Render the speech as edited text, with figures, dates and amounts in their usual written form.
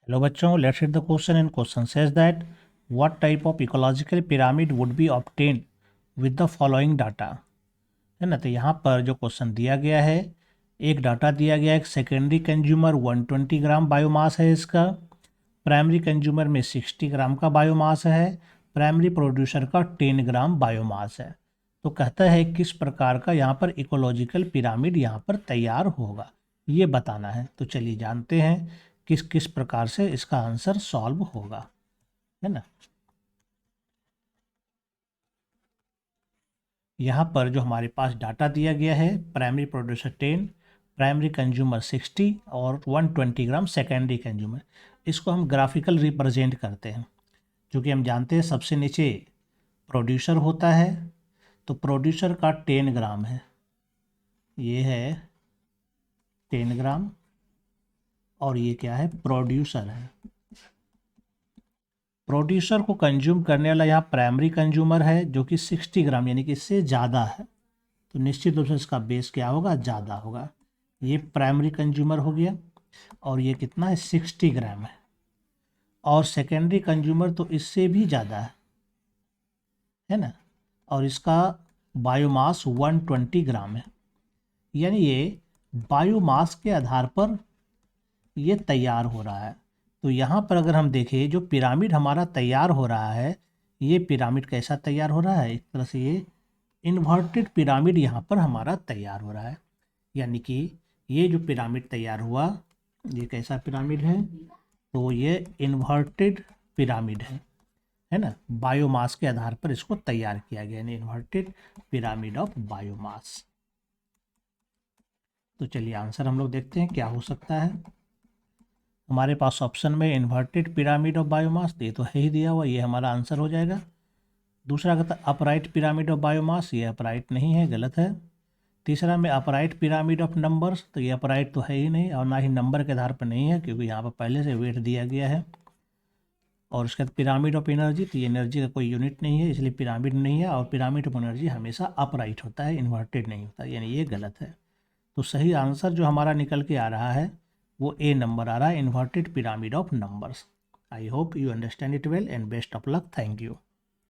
Hello बच्चों, let's read the question and question says that what type of ecological pyramid would be obtained with the following data। है ना। तो यहाँ पर जो क्वेश्चन दिया गया है, एक डाटा दिया गया है, एक सेकेंडरी कंज्यूमर 120 ग्राम बायोमास है इसका, प्राइमरी कंज्यूमर में 60 ग्राम का बायोमास है, प्राइमरी प्रोड्यूसर का 10 ग्राम बायोमास है। तो कहता है किस प्रकार का यहाँ पर इकोलॉजिकल पिरामिड यहाँ पर तैयार होगा, ये बताना है। तो चलिए जानते हैं किस किस प्रकार से इसका आंसर सॉल्व होगा, है ना। यहाँ पर जो हमारे पास डाटा दिया गया है, प्राइमरी प्रोड्यूसर 10, प्राइमरी कंज्यूमर 60 और 120 ग्राम सेकेंडरी कंज्यूमर। इसको हम ग्राफिकल रिप्रेजेंट करते हैं, क्योंकि हम जानते हैं सबसे नीचे प्रोड्यूसर होता है, तो प्रोड्यूसर का 10 ग्राम है, ये है 10 ग्राम, और ये क्या है, प्रोड्यूसर है। प्रोड्यूसर को कंज्यूम करने वाला यहाँ प्राइमरी कंज्यूमर है जो कि 60 ग्राम यानी कि इससे ज़्यादा है, तो निश्चित रूप से इसका बेस क्या होगा, ज़्यादा होगा। ये प्राइमरी कंज्यूमर हो गया, और ये कितना है, 60 ग्राम है। और सेकेंडरी कंज्यूमर तो इससे भी ज़्यादा है ना, और इसका बायोमास 120 ग्राम है। यानी ये बायोमास के आधार पर ये तैयार हो रहा है। तो यहाँ पर अगर हम देखें, जो पिरामिड हमारा तैयार हो रहा है, ये पिरामिड कैसा तैयार हो रहा है, एक तरह से ये इन्वर्टेड पिरामिड यहाँ पर हमारा तैयार हो रहा है। यानी कि ये जो पिरामिड तैयार हुआ, ये कैसा पिरामिड है, तो ये इन्वर्टेड पिरामिड है ना। बायोमास के आधार पर इसको तैयार किया गया, यानी इन्वर्टेड पिरामिड ऑफ बायोमास। तो चलिए आंसर हम लोग देखते हैं क्या हो सकता है। हमारे पास ऑप्शन में इन्वर्टेड पिरामिड ऑफ बायोमास, ये तो है ही दिया हुआ, ये हमारा आंसर हो जाएगा। दूसरा कहता है अपराइट पिरामिड ऑफ बायोमास, ये अपराइट नहीं है, गलत है। तीसरा में अपराइट पिरामिड ऑफ नंबर्स, तो ये अपराइट तो है ही नहीं, और ना ही नंबर के आधार पर नहीं है, क्योंकि यहाँ पर पहले से वेट दिया गया है। और उसके बाद पिरामिड ऑफ एनर्जी, तो ये एनर्जी का कोई यूनिट नहीं है, इसलिए पिरामिड नहीं है। और पिरामिड ऑफ एनर्जी हमेशा अपराइट होता है, इन्वर्टेड नहीं होता, यानी ये गलत है। तो सही आंसर जो हमारा निकल के आ रहा है वो ए नंबर आ रहा है, inverted pyramid of numbers. I hope you understand it well and best of luck. Thank you.